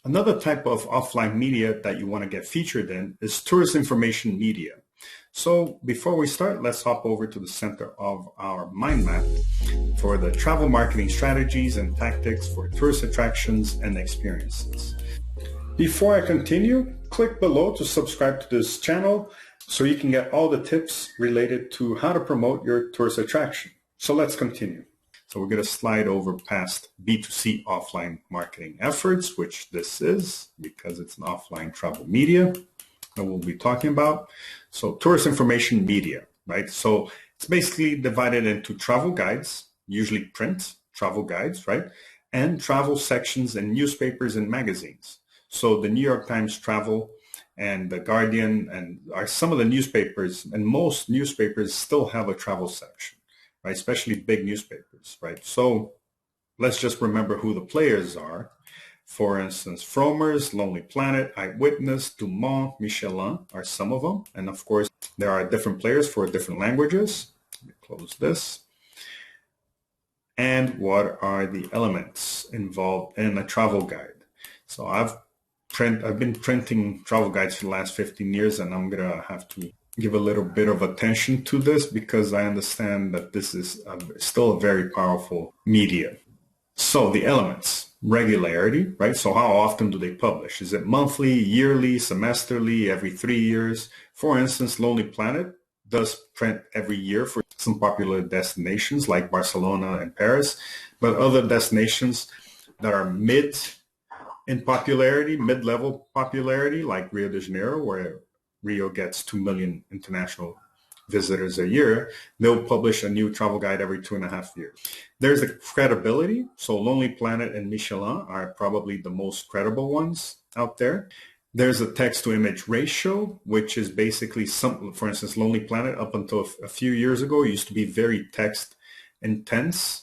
Another type of offline media that you want to get featured in is tourist information media. So before we start, let's hop over to the center of our mind map for the travel marketing strategies and tactics for tourist attractions and experiences. Before I continue, click below to subscribe to this channel so you can get all the tips related to how to promote your tourist attraction. So let's continue. So we're going to slide over past B2C offline marketing efforts, which this is because it's an offline travel media that we'll be talking about. So tourist information media, right? So it's basically divided into travel guides, usually print travel guides, right? And travel sections in newspapers and magazines. So the New York Times Travel and the Guardian and are some of the newspapers, and most newspapers still have a travel section, right? Especially big newspapers, right? So let's just remember who the players are. For instance, Frommer's, Lonely Planet, Eyewitness, Dumont, Michelin are some of them. And of course, there are different players for different languages. Let me close this. And what are the elements involved in a travel guide? So I've been printing travel guides for the last 15 years, and I'm going to have to give a little bit of attention to this because I understand that this is still a very powerful media. So the elements, regularity, right? So how often do they publish? Is it monthly, yearly, semesterly, every 3 years? For instance, Lonely Planet does print every year for some popular destinations like Barcelona and Paris, but other destinations that are in popularity, mid-level popularity, like Rio de Janeiro, where Rio gets 2 million international visitors a year, they'll publish a new travel guide every 2.5 years. There's the credibility. So Lonely Planet and Michelin are probably the most credible ones out there. There's a text-to-image ratio, which is basically for instance, Lonely Planet up until a few years ago used to be very text intense,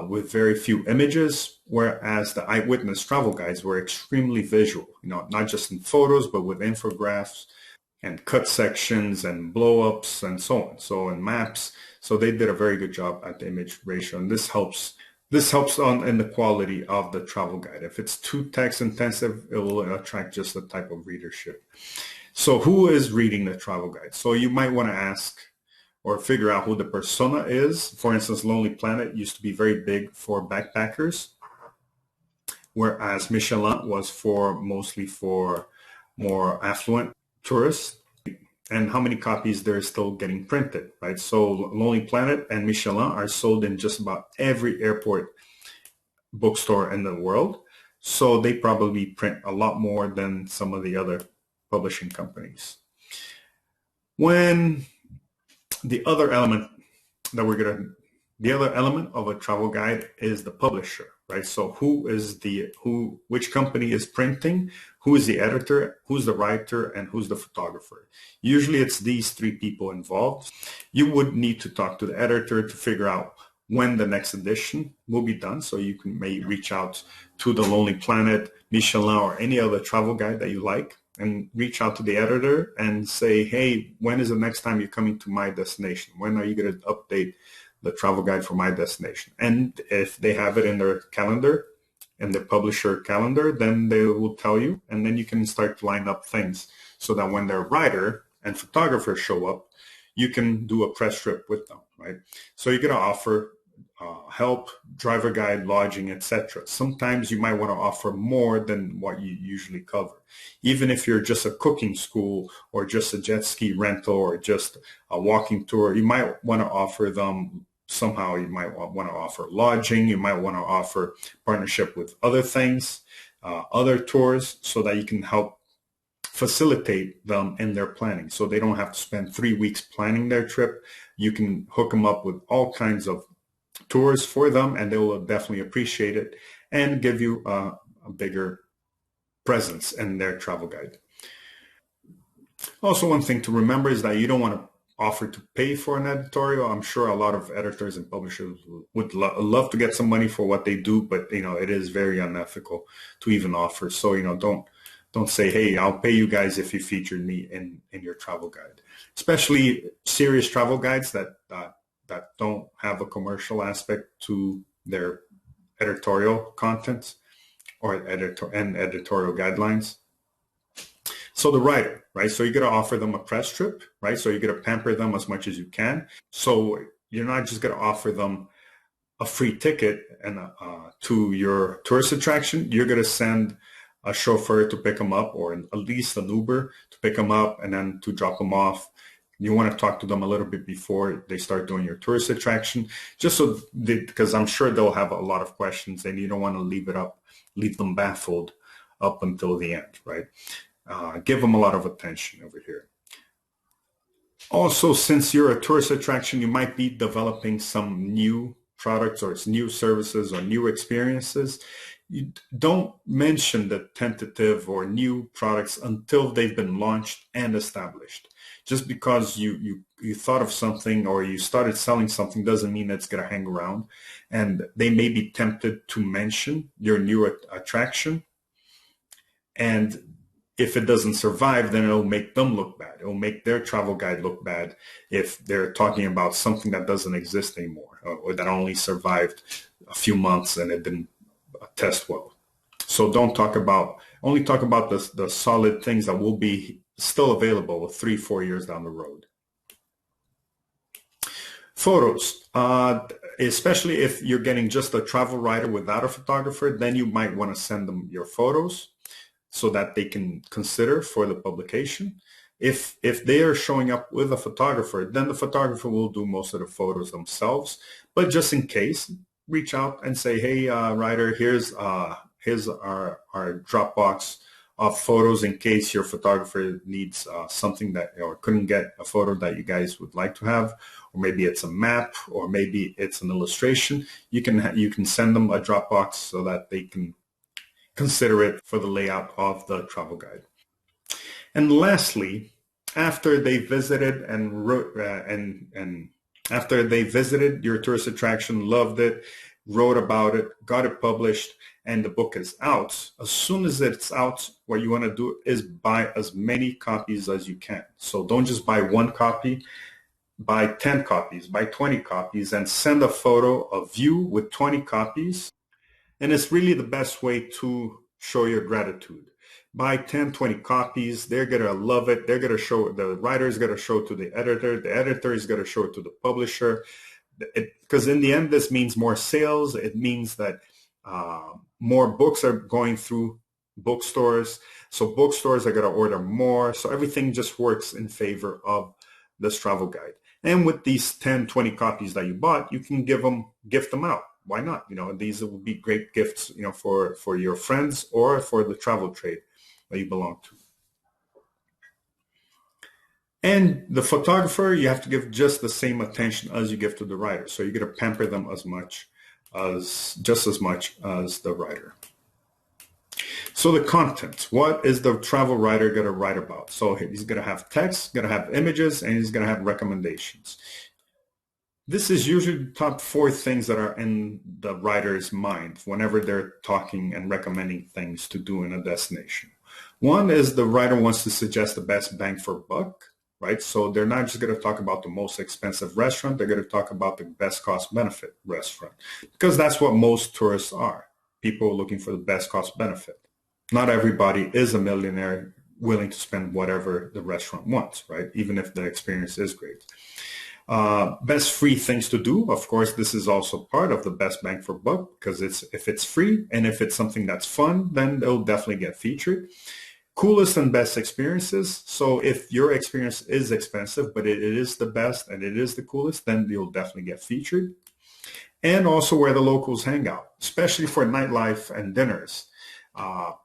with very few images, whereas the Eyewitness travel guides were extremely visual, not just in photos, but with infographics and cut sections and blow-ups and so on. So in maps, so they did a very good job at the image ratio, and this helps in the quality of the travel guide. If it's too text intensive, it will attract just the type of readership. So who is reading the travel guide? So you might want to ask or figure out who the persona is. For instance, Lonely Planet used to be very big for backpackers, whereas Michelin was mostly for more affluent tourists. And how many copies they're still getting printed, right? So Lonely Planet and Michelin are sold in just about every airport bookstore in the world. So they probably print a lot more than some of the other publishing companies. The other element of a travel guide is the publisher, right? So which company is printing, who is the editor, who's the writer, and who's the photographer. Usually it's these three people involved. You would need to talk to the editor to figure out when the next edition will be done. So you may reach out to the Lonely Planet, Michelin, or any other travel guide that you like, and reach out to the editor and say, hey, when is the next time you're coming to my destination? When are you going to update the travel guide for my destination? And if they have it in their calendar, in the publisher calendar, then they will tell you, and then you can start to line up things so that when their writer and photographer show up, you can do a press trip with them, right? So you're going to offer help, driver guide, lodging, etc. Sometimes you might want to offer more than what you usually cover. Even if you're just a cooking school or just a jet ski rental or just a walking tour, you might want to offer them somehow. You might want to offer lodging. You might want to offer partnership with other things, other tours, so that you can help facilitate them in their planning. So they don't have to spend 3 weeks planning their trip. You can hook them up with all kinds of tours for them, and they will definitely appreciate it and give you a bigger presence in their travel guide. Also, one thing to remember is that you don't want to offer to pay for an editorial. I'm sure a lot of editors and publishers would love to get some money for what they do, but it is very unethical to even offer. So don't say, hey, I'll pay you guys if you featured me in your travel guide. Especially serious travel guides that don't have a commercial aspect to their editorial content. or editorial guidelines. So the writer, right? So you got to offer them a press trip, right? So you got to pamper them as much as you can. So you're not just going to offer them a free ticket and to your tourist attraction. You're going to send a chauffeur to pick them up, or at least an Uber to pick them up and then to drop them off. You want to talk to them a little bit before they start doing your tourist attraction, just so because I'm sure they'll have a lot of questions and you don't want to leave them baffled up until the end, right? Give them a lot of attention over here. Also, since you're a tourist attraction, you might be developing some new products or new services or new experiences. You don't mention the tentative or new products until they've been launched and established. Just because you thought of something or you started selling something doesn't mean it's going to hang around. And they may be tempted to mention your new attraction. And if it doesn't survive, then it'll make them look bad. It'll make their travel guide look bad if they're talking about something that doesn't exist anymore, or that only survived a few months and it didn't test well. So only talk about the solid things that will be still available 3-4 years down the road. Photos, especially if you're getting just a travel writer without a photographer, then you might want to send them your photos so that they can consider for the publication. If they are showing up with a photographer, then the photographer will do most of the photos themselves. But just in case, reach out and say, hey, writer, here's our Dropbox of photos in case your photographer needs something that, or couldn't get a photo that you guys would like to have, or maybe it's a map, or maybe it's an illustration. You can send them a Dropbox so that they can consider it for the layout of the travel guide. And lastly, after they visited after they visited your tourist attraction, loved it, wrote about it, got it published, and the book is out, as soon as it's out, what you want to do is buy as many copies as you can. So don't just buy one copy, buy 10 copies, buy 20 copies, and send a photo of you with 20 copies. And it's really the best way to show your gratitude. Buy 10, 20 copies. They're going to love it. They're going to show, the writer is going to show it to the editor is going to show it to the publisher. Because in the end, this means more sales. It means that more books are going through bookstores. So bookstores are going to order more. So everything just works in favor of this travel guide. And with these 10, 20 copies that you bought, you can gift them out. Why not? These will be great gifts, for your friends or for the travel trade that you belong to. And the photographer, you have to give just the same attention as you give to the writer. So you're going to pamper them just as much as the writer. So the content, what is the travel writer going to write about? So he's going to have text, going to have images, and he's going to have recommendations. This is usually the top 4 things that are in the writer's mind whenever they're talking and recommending things to do in a destination. One is the writer wants to suggest the best bang for buck, right? So they're not just going to talk about the most expensive restaurant. They're going to talk about the best cost benefit restaurant, because that's what most tourists are. People looking for the best cost benefit. Not everybody is a millionaire willing to spend whatever the restaurant wants, right? Even if the experience is great. Best free things to do. Of course, this is also part of the best bang for buck, because if it's free and if it's something that's fun, then it'll definitely get featured. Coolest and best experiences. So if your experience is expensive, but it is the best and it is the coolest, then you'll definitely get featured. And also where the locals hang out, especially for nightlife and dinners.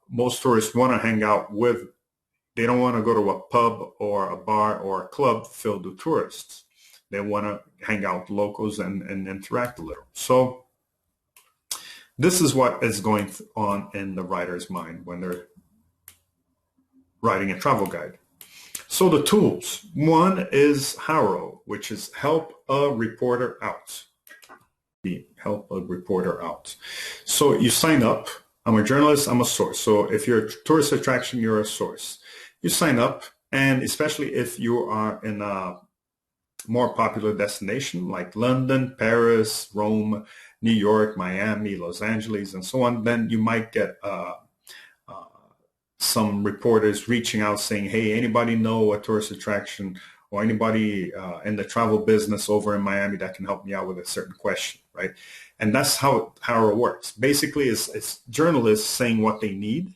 Most tourists want to hang out they don't want to go to a pub or a bar or a club filled with tourists. They want to hang out with locals and interact a little. So this is what is going on in the writer's mind when they're writing a travel guide. So the tools. One is HARO, which is help a reporter out. Help a reporter out. So you sign up. I'm a journalist, I'm a source. So if you're a tourist attraction, you're a source. You sign up, and especially if you are in a more popular destination like London, Paris, Rome, New York, Miami, Los Angeles, and so on, then you might get some reporters reaching out saying, hey, anybody know a tourist attraction or anybody in the travel business over in Miami that can help me out with a certain question, right? And that's how it works. Basically, it's journalists saying what they need.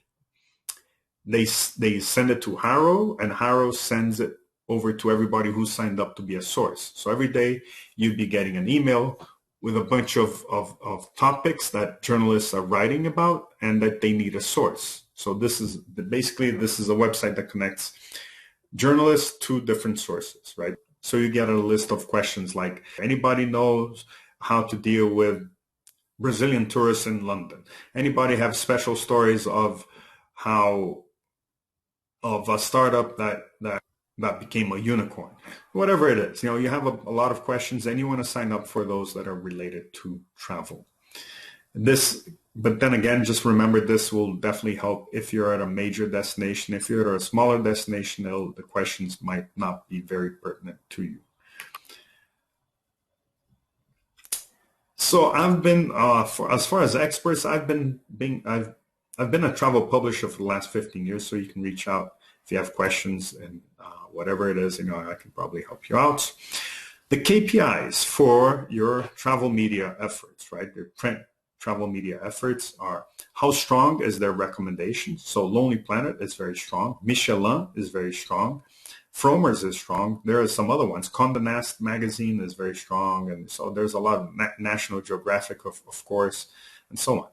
They send it to Haro, and Haro sends it over to everybody who signed up to be a source. So every day you'd be getting an email with a bunch of topics that journalists are writing about and that they need a source. So this is a website that connects journalists to different sources, right? So you get a list of questions like, anybody knows how to deal with Brazilian tourists in London? Anybody have special stories of a startup that became a unicorn? Whatever it is, you have a lot of questions, and you want to sign up for those that are related to travel. But then again, just remember, this will definitely help if you're at a major destination. If you're at a smaller destination, the questions might not be very pertinent to you. So I've been, as far as experts, I've been a travel publisher for the last 15 years. So you can reach out if you have questions, and whatever it is, I can probably help you out. The KPIs for your travel media efforts, right? Your print travel media efforts are: how strong is their recommendation? So Lonely Planet is very strong. Michelin is very strong. Frommer's is strong. There are some other ones. Condé Nast magazine is very strong. And so there's a lot of National Geographic, of course, and so on.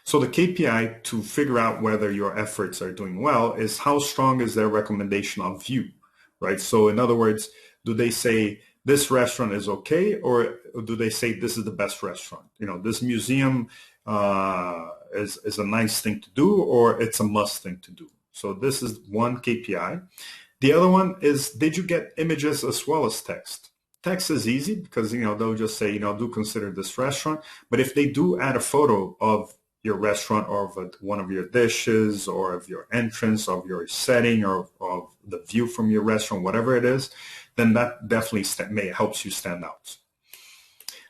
So the KPI to figure out whether your efforts are doing well is how strong is their recommendation of you, right? So in other words, do they say this restaurant is okay, or do they say this is the best restaurant? This museum is a nice thing to do, or it's a must thing to do. So this is one KPI. The other one is, did you get images as well as text? Text is easy because, they'll just say, do consider this restaurant. But if they do add a photo of your restaurant, or of one of your dishes, or of your entrance, of your setting, or of the view from your restaurant, whatever it is, then that definitely helps you stand out.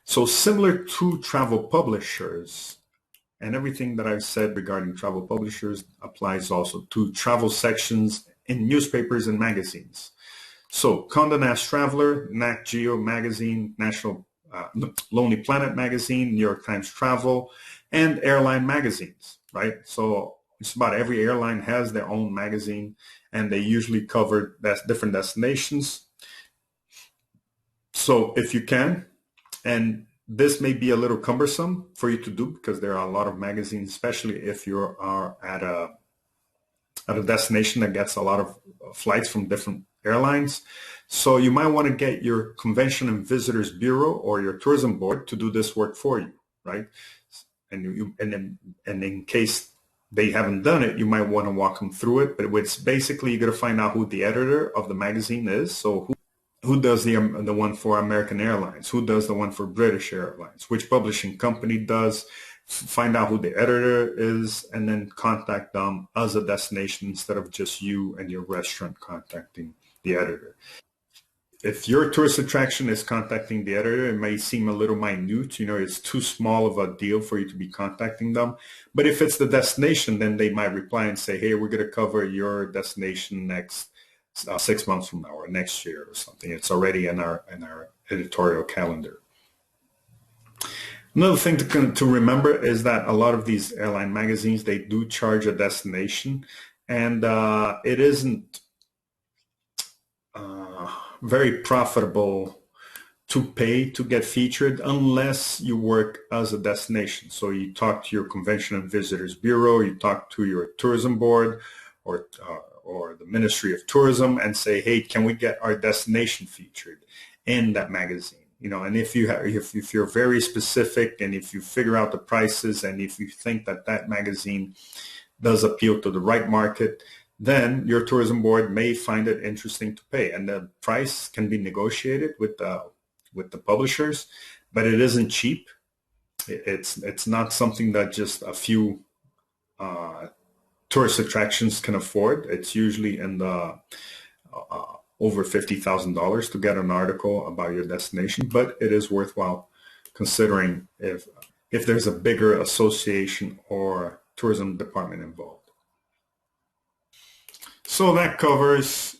So similar to travel publishers, and everything that I've said regarding travel publishers applies also to travel sections in newspapers and magazines. So Condé Nast Traveler, Nat Geo Magazine, National Lonely Planet Magazine, New York Times Travel, and airline magazines, right? So just about every airline has their own magazine, and they usually cover different destinations. So if you can, and this may be a little cumbersome for you to do because there are a lot of magazines, especially if you are at a destination that gets a lot of flights from different airlines. So you might want to get your Convention and Visitors Bureau or your tourism board to do this work for you, right? And in case they haven't done it, you might want to walk them through it. But it's basically, you got to find out who the editor of the magazine is. So who does the one for American Airlines? Who does the one for British Airlines? Which publishing company does? Find out who the editor is, and then contact them as a destination instead of just you and your restaurant contacting the editor. If your tourist attraction is contacting the editor, it may seem a little minute. It's too small of a deal for you to be contacting them. But if it's the destination, then they might reply and say, hey, we're going to cover your destination next 6 months from now, or next year, or something. It's already in our editorial calendar. Another thing to remember is that a lot of these airline magazines, they do charge a destination, and it isn't very profitable to pay to get featured unless you work as a destination. So you talk to your Convention and Visitors Bureau, you talk to your tourism board, or the Ministry of Tourism, and say, hey, can we get our destination featured in that magazine? And if you're very specific, and if you figure out the prices, and if you think that magazine does appeal to the right market, then your tourism board may find it interesting to pay. And the price can be negotiated with the publishers, but it isn't cheap. It's not something that just a few tourist attractions can afford. It's usually in the over $50,000 to get an article about your destination, but it is worthwhile considering if there's a bigger association or tourism department involved. So that covers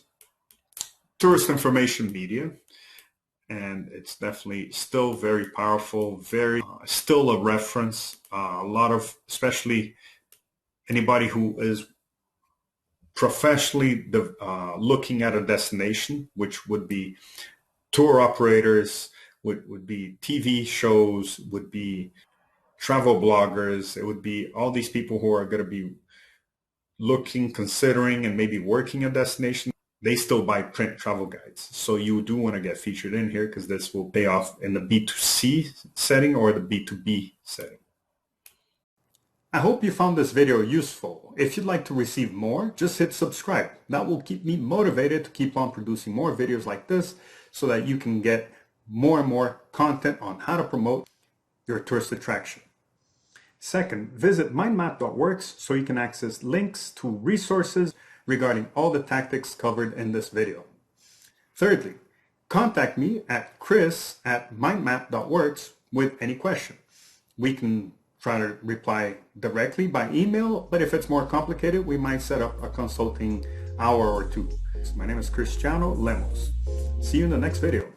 tourist information media, and it's definitely still very powerful, very still a reference. A lot of, especially anybody who is professionally looking at a destination, which would be tour operators, would be TV shows, would be travel bloggers. It would be all these people who are going to be looking, considering, and maybe working a destination. They still buy print travel guides. So you do want to get featured in here because this will pay off in the B2C setting or the B2B setting. I hope you found this video useful. If you'd like to receive more, just hit subscribe. That will keep me motivated to keep on producing more videos like this so that you can get more and more content on how to promote your tourist attraction. Second, visit mindmap.works so you can access links to resources regarding all the tactics covered in this video. Thirdly, contact me at chris@mindmap.works with any question. We can try to reply directly by email, but if it's more complicated, we might set up a consulting hour or two. My name is Cristiano Lemos. See you in the next video.